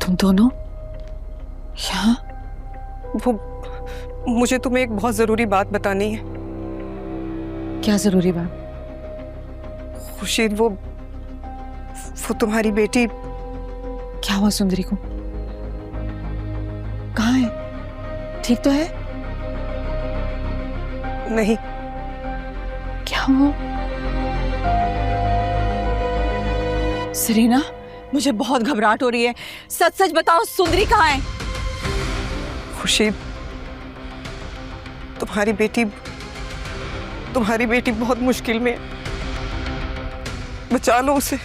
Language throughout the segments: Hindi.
तुम दोनों यहाँ? वो मुझे तुम्हें एक बहुत जरूरी बात बतानी है। क्या जरूरी बात? खुर्शीद, वो तुम्हारी बेटी। क्या हुआ सुंदरी को? कहाँ है? ठीक तो है? नहीं। क्या हुआ? सरीना, मुझे बहुत घबराहट हो रही है। सच सच बताओ, सुंदरी कहाँ है? खुर्शीद, तुम्हारी बेटी बहुत मुश्किल में है। बचा लो उसे।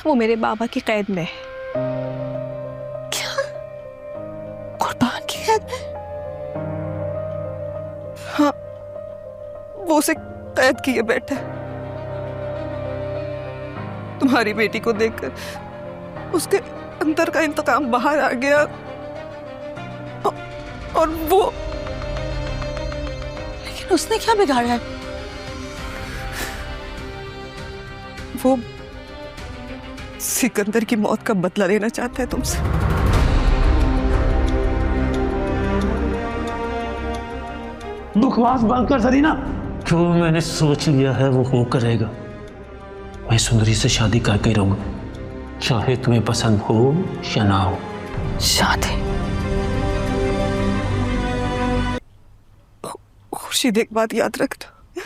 वो मेरे बाबा की कैद में है। क्या? कुर्बान की कैद में? हाँ, वो उसे कैद किए बैठा है। तुम्हारी बेटी को देखकर उसके अंदर का इंतकाम बाहर आ गया और वो। लेकिन उसने क्या बिगाड़ा है? वो सिकंदर की मौत का बदला लेना चाहता है तुमसे। बकवास बंद कर सरीना। जो मैंने सोच लिया है वो हो करेगा। मैं सुंदरी से शादी करके ही रहूंगा, चाहे तुम्हें पसंद हो या ना हो। शादी? खुर्शीद, एक बात याद रखना,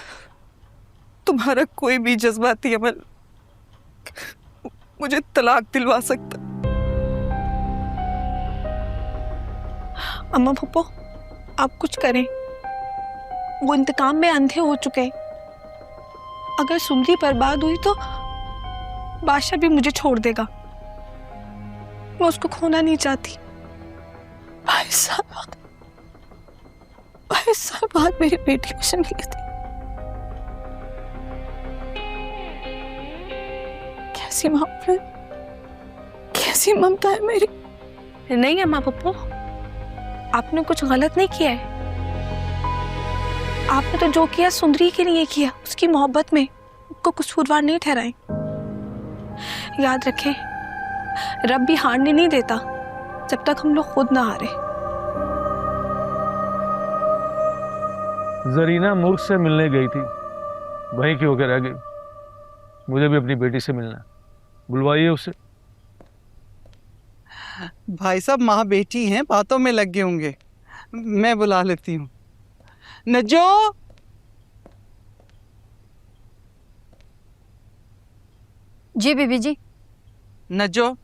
तुम्हारा कोई भी जज्बाती अमल मुझे तलाक दिलवा सकता। अम्मा पप्पो, आप कुछ करें। वो इंतकाम में अंधे हो चुके हैं। अगर सुंदरी बर्बाद हुई तो बादशाह भी मुझे छोड़ देगा। मैं उसको खोना नहीं चाहती। भाई साहब बात मेरी बेटी को सुन ली थी। कैसी मोहब्बत, कैसी ममता है मेरी। नहीं अम्मा पप्पो, आपने कुछ गलत नहीं किया है। आपने तो जो किया सुंदरी के लिए किया, उसकी मोहब्बत में उसको कसूरवार नहीं ठहराए। याद रखें, रब भी हारने नहीं देता जब तक हम लोग खुद ना हारे। जरीना मुल्क से मिलने गई थी, वहीं की होकर रह गई। मुझे भी अपनी बेटी से मिलना है, बुलवाइए उसे। भाई साहब, माँ बेटी हैं, बातों में लग गए होंगे। मैं बुला लेती हूँ। नजो, जी बीबी जी। नजो,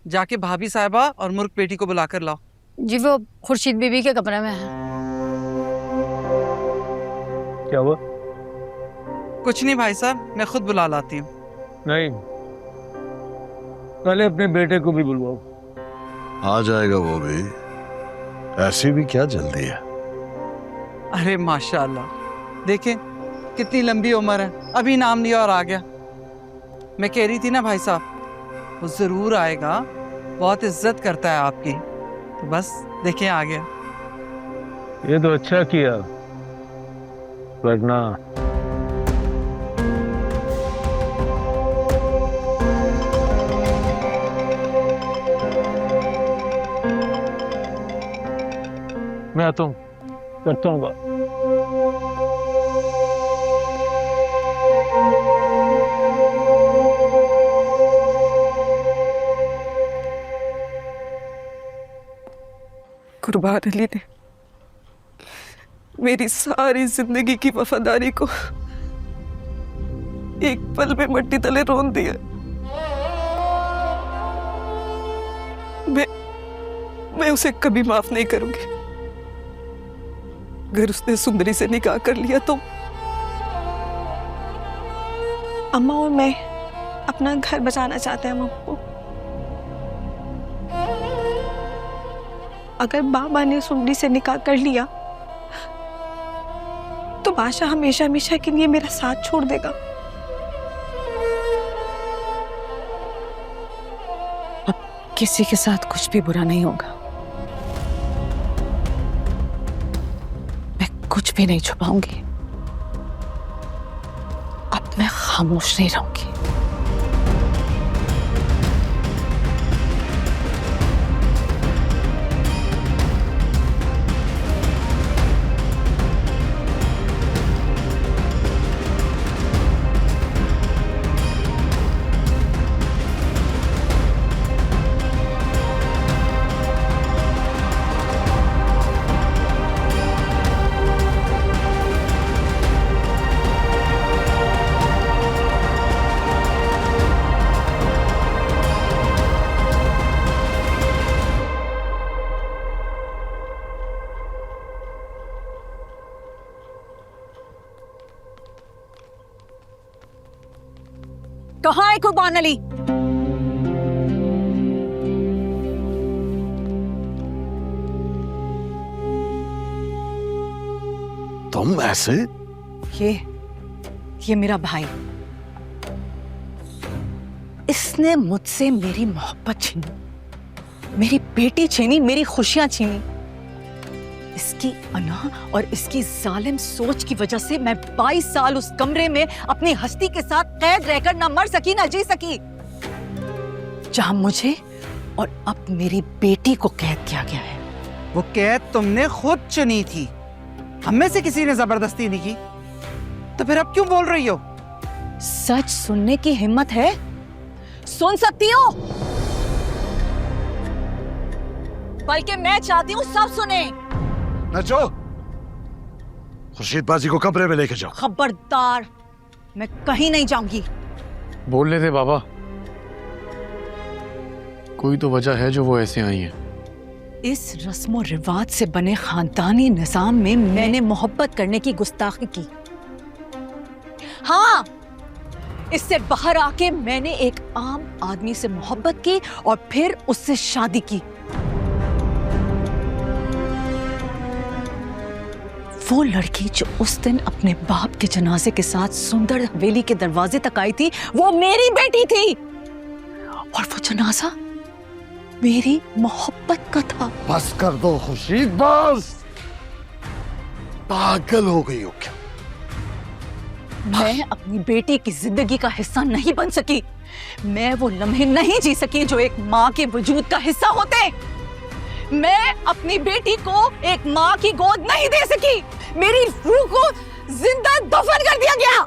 जाके भाभी साहिबा और मुर्ख बेटी को बुलाकर लाओ। जी वो खुर्शीद बीबी के कमरे में है। क्या हुआ? कुछ नहीं भाई साहब, मैं खुद बुला लाती हूँ। नहीं, पहले अपने बेटे को भी बुलवाओ। आ जाएगा वो भी, ऐसी भी क्या जल्दी है। अरे माशाल्लाह, देखें कितनी लंबी उम्र है, अभी नाम लिया और आ गया। मैं कह रही थी ना भाई साहब, वो जरूर आएगा, बहुत इज्जत करता है आपकी। तो बस देखें, आ गया। ये तो अच्छा किया, वरना मैं आता हूँ, करता हूँ बात। कुर्बान अली ने मेरी सारी जिंदगी की वफादारी को एक पल में मट्टी तले रोन दिया। मैं उसे कभी माफ नहीं करूंगी। अगर उसने सुंदरी से निकाह कर लिया तो अम्मा और मैं अपना घर बचाना चाहते हैं अम्मा को। अगर बाबा ने सुंदरी से निकाह कर लिया तो बादशाह हमेशा हमेशा के लिए मेरा साथ छोड़ देगा। अब किसी के साथ कुछ भी बुरा नहीं होगा। मैं कुछ भी नहीं छुपाऊंगी। अब मैं खामोश नहीं रहूंगी। कहाँ है कुर्बान अली? तुम ऐसे? ये मेरा भाई, इसने मुझसे मेरी मोहब्बत छीनी, मेरी बेटी छीनी, मेरी खुशियां छीनी। इसकी अना और इसकी जालिम सोच की वजह से मैं 22 साल उस कमरे में अपनी हस्ती के साथ कैद रहकर ना मर सकी ना जी सकी, जहां मुझे और अब मेरी बेटी को कैद किया गया है। वो कैद तुमने खुद चुनी थी, हम में से किसी ने जबरदस्ती नहीं की। तो फिर अब क्यों बोल रही हो? सच सुनने की हिम्मत है? सुन सकती हो? बल्कि मैं चाहती हूँ सब सुने। नचो, खुर्शीद बाजी को कमरे में लेके जाओ। खबरदार, मैं कहीं नहीं जाऊंगी। बोल लेते बाबा, कोई तो वजह है जो वो ऐसे आई है। इस रस्मो रिवाज से बने खानदानी निजाम में मैंने मोहब्बत करने की गुस्ताखी की। हाँ, इससे बाहर आके मैंने एक आम आदमी से मोहब्बत की और फिर उससे शादी की। वो लड़की जो उस दिन अपने बाप के जनाजे के साथ सुंदर हवेली के दरवाजे तक आई थी, वो मेरी बेटी थी, और वो जनाजा मेरी मोहब्बत का था। बस कर दो खुर्शीद, बस। पागल हो गई हो क्या? मैं अपनी बेटी की जिंदगी का हिस्सा नहीं बन सकी। मैं वो लम्हे नहीं जी सकी जो एक माँ के वजूद का हिस्सा होते। मैं अपनी बेटी को एक माँ की गोद नहीं दे सकी। मेरी रूह को जिंदा दफन कर दिया गया।